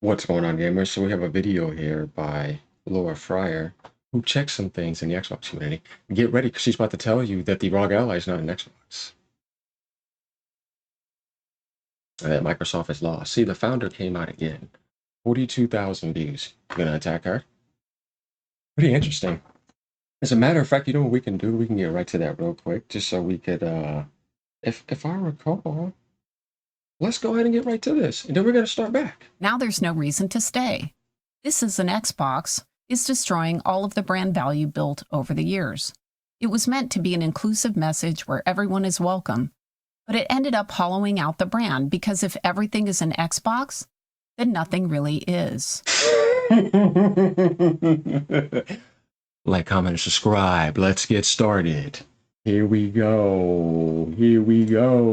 What's going on, gamers? So we have a video here by Laura Fryer, who checks some things in the Xbox community. Get ready, because she's about to tell you that the ROG Ally is not an Xbox. That Microsoft has lost. See, the founder came out again. 42,000 views. You gonna attack her? Pretty interesting. As a matter of fact, you know what we can do? We can get right to that real quick, just so we could, if I recall, let's go ahead and get right to this, and then we're gonna start back. Now there's no reason to stay. This is an Xbox is destroying all of the brand value built over the years. It was meant to be an inclusive message where everyone is welcome, but it ended up hollowing out the brand because if everything is an Xbox, then nothing really is. Like, comment, and subscribe. Let's get started. Here we go. Here we go.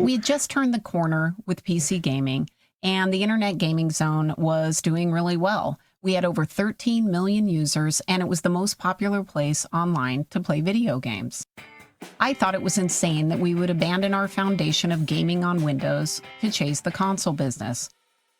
We had just turned the corner with PC gaming, and the Internet Gaming Zone was doing really well. We had over 13 million users, and it was the most popular place online to play video games. I thought it was insane that we would abandon our foundation of gaming on Windows to chase the console business.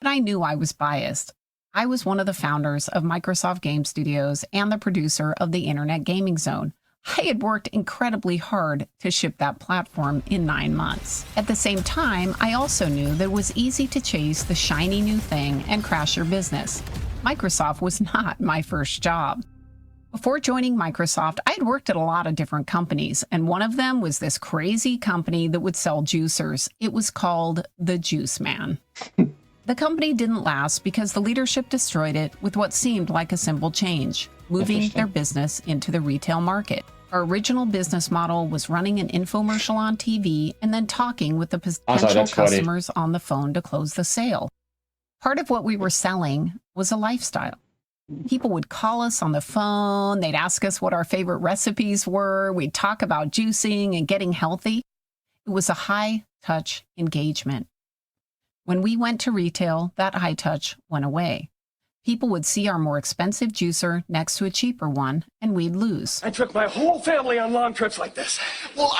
But I knew I was biased. I was one of the founders of Microsoft Game Studios and the producer of the Internet Gaming Zone. I had worked incredibly hard to ship that platform in 9 months. At the same time, I also knew that it was easy to chase the shiny new thing and crash your business. Microsoft was not my first job. Before joining Microsoft, I had worked at a lot of different companies, and one of them was this crazy company that would sell juicers. It was called the Juice Man. The company didn't last because the leadership destroyed it with what seemed like a simple change, moving their business into the retail market. Our original business model was running an infomercial on TV and then talking with the potential customers on the phone to close the sale. Part of what we were selling was a lifestyle. People would call us on the phone, they'd ask us what our favorite recipes were, we'd talk about juicing and getting healthy. It was a high-touch engagement. When we went to retail, that high touch went away. People would see our more expensive juicer next to a cheaper one, and we'd lose. I took my whole family on long trips like this. Well,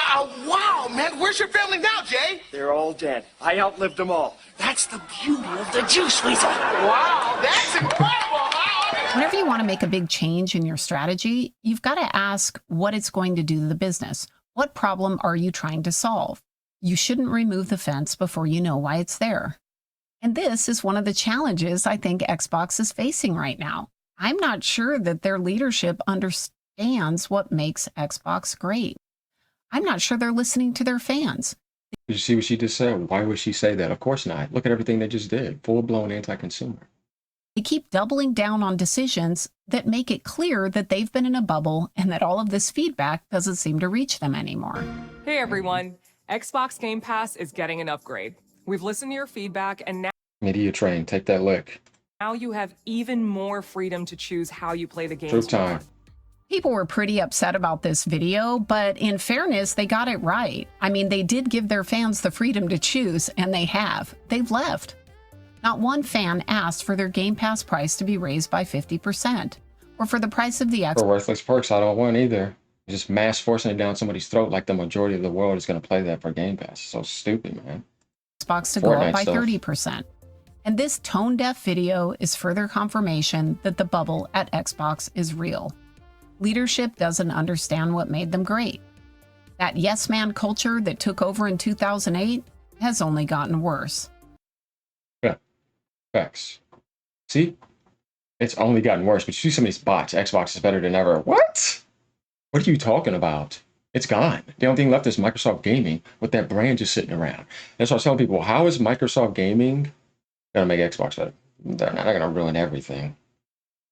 wow, man. Where's your family now, Jay? They're all dead. I outlived them all. That's the beauty of the juice weasel. Wow, that's incredible. Whenever you want to make a big change in your strategy, you've got to ask what it's going to do to the business. What problem are you trying to solve? You shouldn't remove the fence before you know why it's there. And this is one of the challenges I think Xbox is facing right now. I'm not sure that their leadership understands what makes Xbox great. I'm not sure they're listening to their fans. Did you see what she just said? Why would she say that? Of course not. Look at everything they just did. Full-blown anti-consumer. They keep doubling down on decisions that make it clear that they've been in a bubble and that all of this feedback doesn't seem to reach them anymore. Hey everyone, Xbox Game Pass is getting an upgrade. We've listened to your feedback and now Media train, take that lick. you have even more freedom to choose how you play the games. Truth time. People were pretty upset about this video, but in fairness, they got it right. I mean, they did give their fans the freedom to choose, and they have. They've left. Not one fan asked for their Game Pass price to be raised by 50%, or for the price of the Xbox. For worthless perks, I don't want either. Just mass forcing it down somebody's throat like the majority of the world is going to play that for Game Pass. So stupid, man. Xbox to go up by 30%. And this tone-deaf video is further confirmation that the bubble at Xbox is real. Leadership doesn't understand what made them great. That yes man culture that took over in 2008 has only gotten worse. Yeah, facts. See? It's only gotten worse, but you see some of these bots. Xbox is better than ever. What? What are you talking about? It's gone. The only thing left is Microsoft Gaming with that brand just sitting around. And so I was telling people, how is Microsoft Gaming going to make Xbox better? They're not going to ruin everything.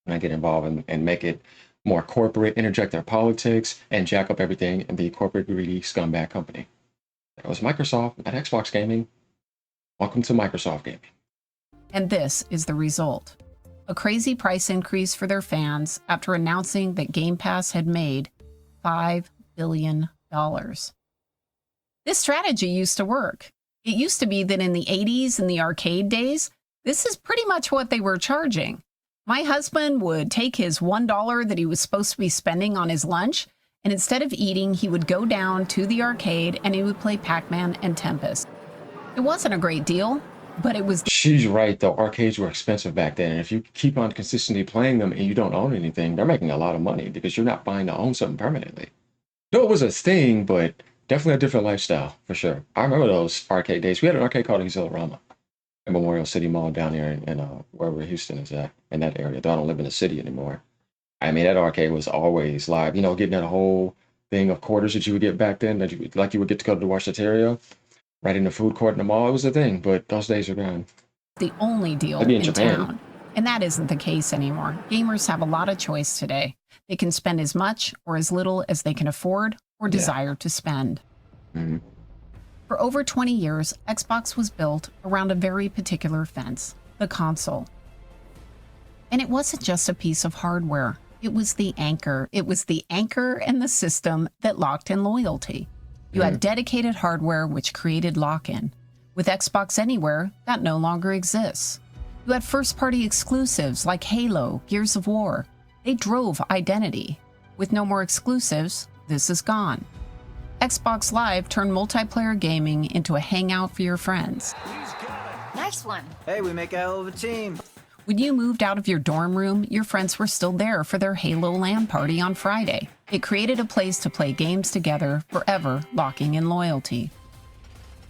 And I get involved and make it more corporate, interject their politics, and jack up everything and be a corporate, greedy, scumbag company. That was Microsoft at Xbox Gaming. Welcome to Microsoft Gaming. And this is the result. A crazy price increase for their fans after announcing that Game Pass had made $5 billion. This strategy used to work. It used to be that in the 80s and the arcade days, this is pretty much what they were charging. My husband would take his $1 that he was supposed to be spending on his lunch, and instead of eating, he would go down to the arcade and he would play Pac-Man and Tempest. It wasn't a great deal, But it was She's right, though. Arcades were expensive back then. And if you keep on consistently playing them and you don't own anything, they're making a lot of money because you're not buying to own something permanently. No, it was a thing, but definitely a different lifestyle for sure. I remember those arcade days. We had an arcade called Exhilarama in Memorial City Mall down here in wherever Houston is at, in that area. Though I don't live in the city anymore. I mean, that arcade was always live. You know, getting that whole thing of quarters that you would get back then, that you would get to go to the Washateria, right in the food court in the mall. It was a thing, but those days are gone. the only deal That'd be in in Japan. town. And that isn't the case anymore. Gamers have a lot of choice today. They can spend as much or as little as they can afford or desire to spend. Mhm. For over 20 years, Xbox was built around a very particular fence, the console. And it wasn't just a piece of hardware. It was the anchor. It was the anchor and the system that locked in loyalty. You had dedicated hardware which created lock-in. With Xbox Anywhere, that no longer exists. You had first-party exclusives like Halo, Gears of War. They drove identity. With no more exclusives, this is gone. Xbox Live turned multiplayer gaming into a hangout for your friends. Nice one. Hey, we make a hell of a team. When you moved out of your dorm room, your friends were still there for their Halo LAN party on Friday. It created a place to play games together, forever locking in loyalty.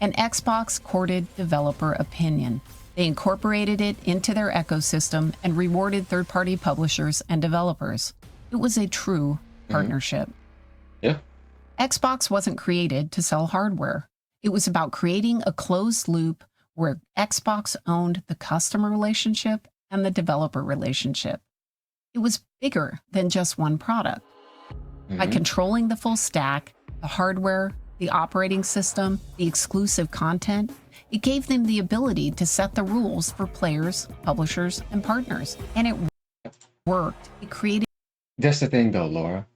And Xbox courted developer opinion. They incorporated it into their ecosystem and rewarded third-party publishers and developers. It was a true partnership. Yeah. Xbox wasn't created to sell hardware. It was about creating a closed loop where Xbox owned the customer relationship and the developer relationship. It was bigger than just one product. By controlling the full stack, the hardware, the operating system, the exclusive content, it gave them the ability to set the rules for players, publishers, and partners. And it worked. It created That's the thing, though, Laura.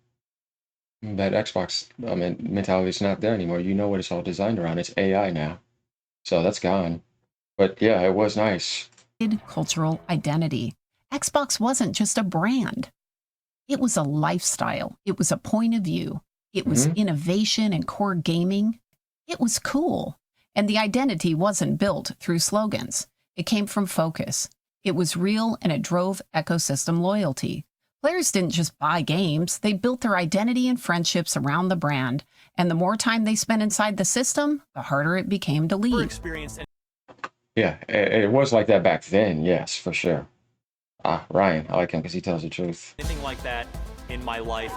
That Xbox mentality is not there anymore. You know what it's all designed around. It's AI now. So that's gone. But yeah, it was nice. cultural identity. Xbox wasn't just a brand. It was a lifestyle. It was a point of view. It was innovation and core gaming. It was cool. And the identity wasn't built through slogans. It came from focus. It was real and it drove ecosystem loyalty. Players didn't just buy games. They built their identity and friendships around the brand. And the more time they spent inside the system, the harder it became to leave. Yeah, it was like that back then. Yes, for sure. Ryan, I like him because he tells the truth. Anything like that in my life.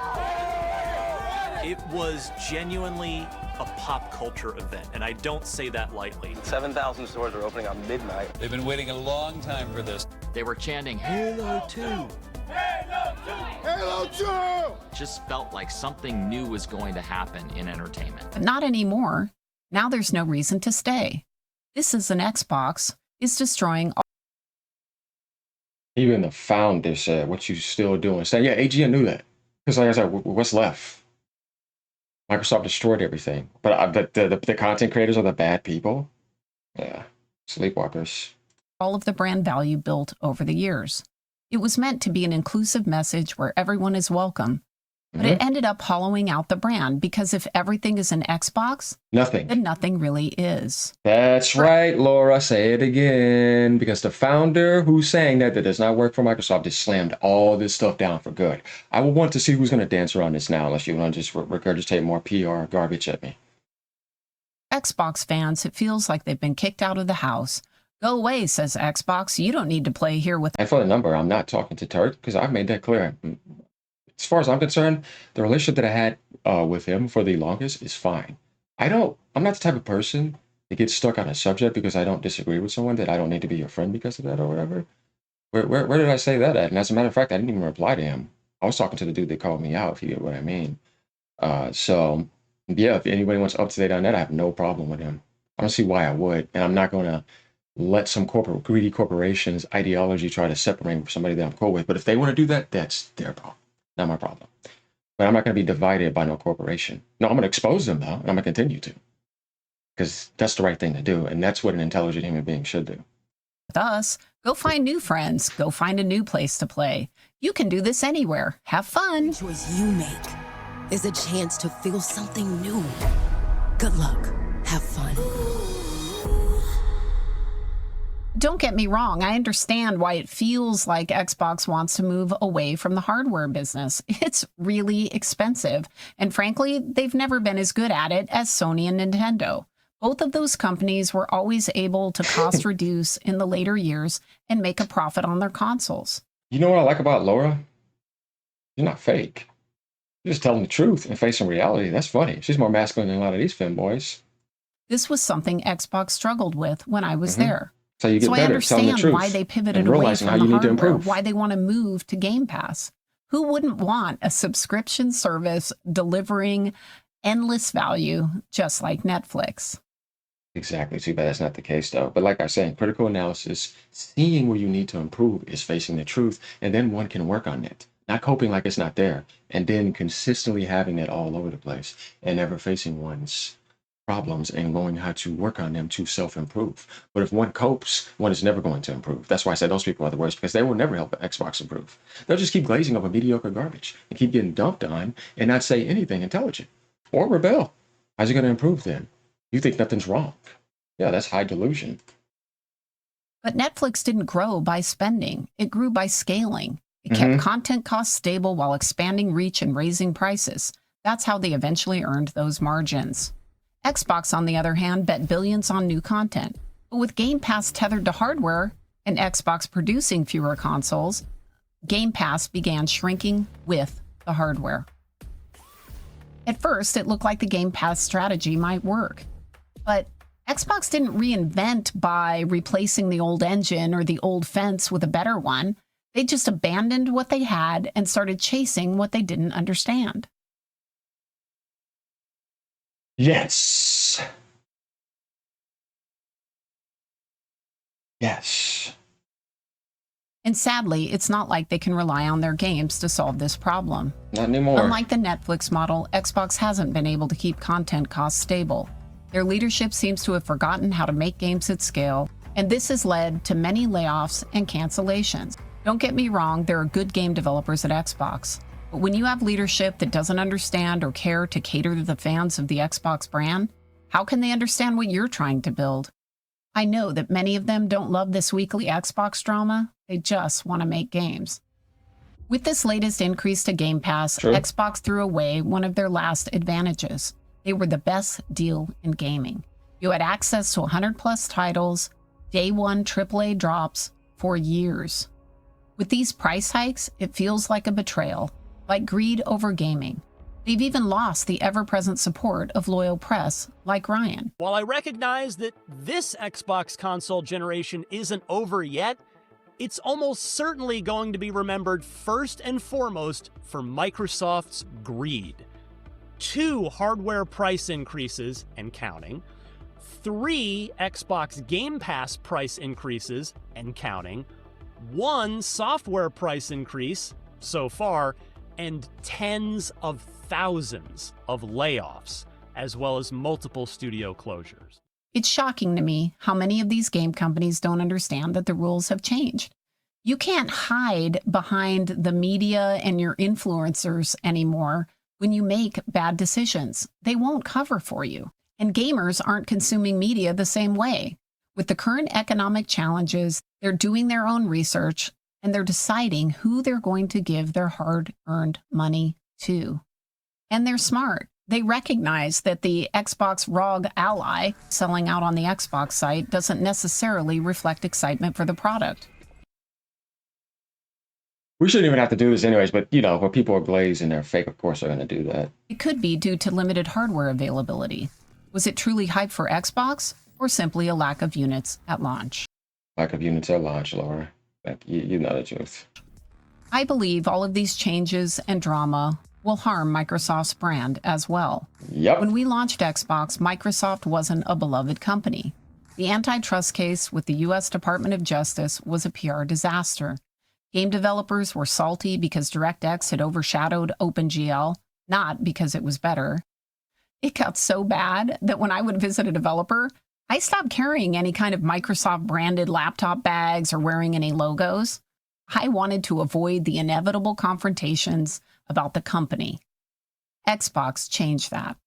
It was genuinely a pop culture event, and I don't say that lightly. 7,000 stores are opening on midnight. They've been waiting a long time for this. They were chanting Halo 2. Halo 2! Halo 2! Just felt like something new was going to happen in entertainment. But not anymore. Now there's no reason to stay. This is an Xbox is destroying all. Even the founder said, "What you still doing?" Saying, "Yeah, AGN knew that." Because like I said, what's left? Microsoft destroyed everything. But the content creators are the bad people. Yeah, sleepwalkers. All of the brand value built over the years. It was meant to be an inclusive message where everyone is welcome. But it ended up hollowing out the brand because if everything is an Xbox, Nothing. then nothing really is. That's right, Laura. Say it again. Because the founder who's saying that does not work for Microsoft just slammed all this stuff down for good. I will want to see who's going to dance around this now, unless you want to just regurgitate more PR garbage at me. Xbox fans, it feels like they've been kicked out of the house. Go away, says Xbox. You don't need to play here with. And for the number, I'm not talking to Turk because I've made that clear. As far as I'm concerned, the relationship that I had with him for the longest is fine. I'm not the type of person that gets stuck on a subject because I don't disagree with someone that I don't need to be your friend because of that or whatever. Where did I say that at? And as a matter of fact, I didn't even reply to him. I was talking to the dude that called me out, if you get what I mean. So, yeah, if anybody wants up to date on that, I have no problem with him. I don't see why I would. And I'm not going to let some greedy corporation's ideology try to separate me from somebody that I'm cool with. But if they want to do that, that's their problem. Not my problem. But I'm not going to be divided by no corporation. No, I'm going to expose them, though, and I'm going to continue to. Because that's the right thing to do, and that's what an intelligent human being should do. With us, go find new friends. Go find a new place to play. You can do this anywhere. Have fun. The choice you make is a chance to feel something new. // Good luck. Have fun. Don't get me wrong, I understand why it feels like Xbox wants to move away from the hardware business. It's really expensive, and frankly, they've never been as good at it as Sony and Nintendo. Both of those companies were always able to cost reduce in the later years and make a profit on their consoles. You know what I like about Laura? She's not fake. She's just telling the truth and facing reality. That's funny. She's more masculine than a lot of these femboys. This was something Xbox struggled with when I was there. So you get So I better at telling the understand truth why they pivoted and away realizing from how the you need to hardware, improve. why they want to move to Game Pass. Who wouldn't want a subscription service delivering endless value just like Netflix? Exactly. Too bad that's not the case, though. But like I said, critical analysis, seeing where you need to improve is facing the truth, and then one can work on it. Not coping like it's not there, and then consistently having it all over the place and never facing one's problems and knowing how to work on them to self-improve. But if one copes, one is never going to improve. That's why I said those people are the worst, because they will never help Xbox improve. They'll just keep glazing over mediocre garbage and keep getting dumped on and not say anything intelligent or rebel. How's it going to improve then? You think nothing's wrong. Yeah, that's high delusion. But Netflix didn't grow by spending. It grew by scaling. It kept content costs stable while expanding reach and raising prices. That's how they eventually earned those margins. Xbox, on the other hand, bet billions on new content. But with Game Pass tethered to hardware and Xbox producing fewer consoles, Game Pass began shrinking with the hardware. At first, it looked like the Game Pass strategy might work. But Xbox didn't reinvent by replacing the old engine or the old fence with a better one. They just abandoned what they had and started chasing what they didn't understand. Yes. Yes. And sadly, it's not like they can rely on their games to solve this problem. Not anymore. Unlike the Netflix model, Xbox hasn't been able to keep content costs stable. Their leadership seems to have forgotten how to make games at scale, and this has led to many layoffs and cancellations. Don't get me wrong, there are good game developers at Xbox. But when you have leadership that doesn't understand or care to cater to the fans of the Xbox brand, how can they understand what you're trying to build? I know that many of them don't love this weekly Xbox drama. They just want to make games. With this latest increase to Game Pass, Xbox threw away one of their last advantages. They were the best deal in gaming. You had access to 100+ titles, day one AAA drops for years. With these price hikes, it feels like a betrayal, like greed over gaming. They've even lost the ever-present support of loyal press like Ryan. While I recognize that this Xbox console generation isn't over yet, it's almost certainly going to be remembered first and foremost for Microsoft's greed. 2 hardware price increases and counting, 3 Xbox Game Pass price increases and counting, 1 software price increase so far, and tens of thousands of layoffs, as well as multiple studio closures. It's shocking to me how many of these game companies don't understand that the rules have changed. You can't hide behind the media and your influencers anymore when you make bad decisions. They won't cover for you. And gamers aren't consuming media the same way. With the current economic challenges, they're doing their own research and they're deciding who they're going to give their hard-earned money to. And they're smart. They recognize that the Xbox ROG Ally selling out on the Xbox site doesn't necessarily reflect excitement for the product. We shouldn't even have to do this anyways, but you know, where people are glazed and they're fake, of course they're going to do that. It could be due to limited hardware availability. Was it truly hype for Xbox, or simply a lack of units at launch? Lack of units at launch, Laura. Like, you know the truth. I believe all of these changes and drama will harm Microsoft's brand as well. Yep. When we launched Xbox, Microsoft wasn't a beloved company. The antitrust case with the U.S. Department of Justice was a PR disaster. Game developers were salty because DirectX had overshadowed OpenGL, not because it was better. It got so bad that when I would visit a developer, I stopped carrying any kind of Microsoft-branded laptop bags or wearing any logos. I wanted to avoid the inevitable confrontations about the company. Xbox changed that.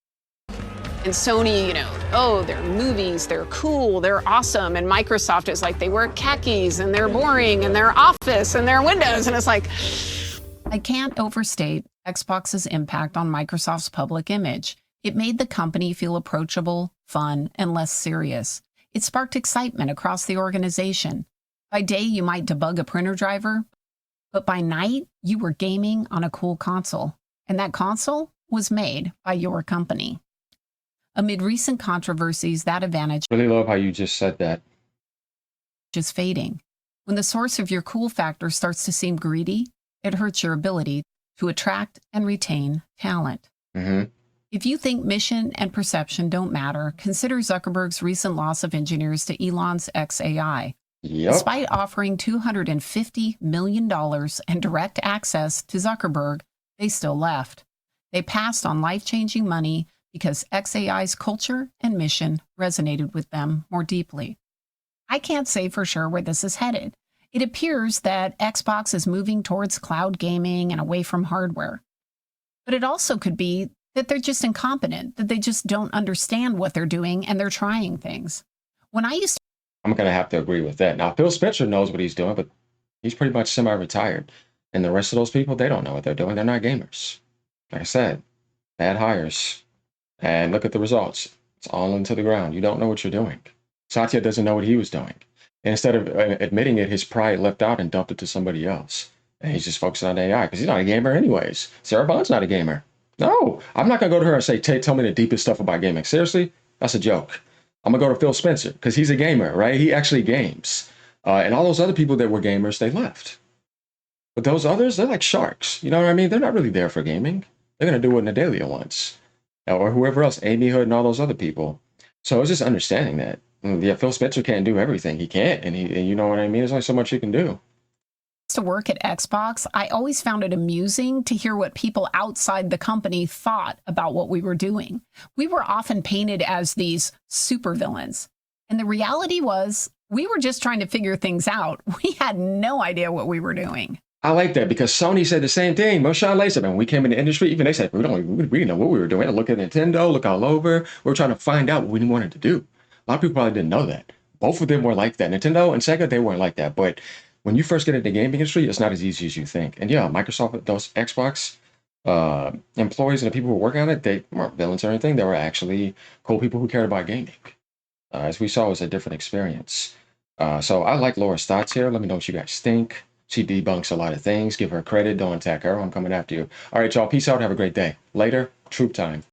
And Sony, oh, their movies, they're cool, they're awesome. And Microsoft is like, they wear khakis and they're boring and they're Office and they're Windows. And it's like, I can't overstate Xbox's impact on Microsoft's public image. It made the company feel approachable, fun, and less serious. It sparked excitement across the organization. By day, you might debug a printer driver, but by night, you were gaming on a cool console. And that console was made by your company. Amid recent controversies, that advantage Really love how you just said that. is fading. When the source of your cool factor starts to seem greedy, it hurts your ability to attract and retain talent. Mm-hmm. If you think mission and perception don't matter, consider Zuckerberg's recent loss of engineers to Elon's XAI. Yep. Despite offering $250 million and direct access to Zuckerberg, they still left. They passed on life-changing money because XAI's culture and mission resonated with them more deeply. I can't say for sure where this is headed. It appears that Xbox is moving towards cloud gaming and away from hardware. But it also could be that they're just incompetent, that they just don't understand what they're doing and they're trying things. When I used to I'm going to have to agree with that. Now, Phil Spencer knows what he's doing, but he's pretty much semi-retired. And the rest of those people, they don't know what they're doing. They're not gamers. Like I said, bad hires. And look at the results. It's all into the ground. You don't know what you're doing. Satya doesn't know what he was doing. And instead of admitting it, his pride leapt out and dumped it to somebody else. And he's just focusing on AI because he's not a gamer anyways. Sarah Bond's not a gamer. No, I'm not going to go to her and say, tell me the deepest stuff about gaming. Seriously? That's a joke. I'm going to go to Phil Spencer because he's a gamer, right? He actually games. And all those other people that were gamers, they left. But those others, they're like sharks. You know what I mean? They're not really there for gaming. They're going to do what Nadelia wants. Or whoever else, Amy Hood and all those other people. So it's just understanding that. Yeah, Phil Spencer can't do everything. He can't. And you know what I mean? There's only so much he can do. To work at Xbox, I always found it amusing to hear what people outside the company thought about what we were doing. We were often painted as these supervillains. And the reality was, we were just trying to figure things out. We had no idea what we were doing. I like that because Sony said the same thing. Moshan Lay said, when we came in the industry, even they said, we didn't know what we were doing. Look at Nintendo, look all over. We were trying to find out what we wanted to do. A lot of people probably didn't know that. Both of them were like that. Nintendo and Sega, they weren't like that. But when you first get into the gaming industry, it's not as easy as you think. And yeah, Microsoft, those Xbox employees and the people who were working on it, they weren't villains or anything. They were actually cool people who cared about gaming. As we saw, it was a different experience. So I like Laura's thoughts here. Let me know what you guys think. She debunks a lot of things. Give her credit. Don't attack her. I'm coming after you. All right, y'all. Peace out. Have a great day. Later. Troop time.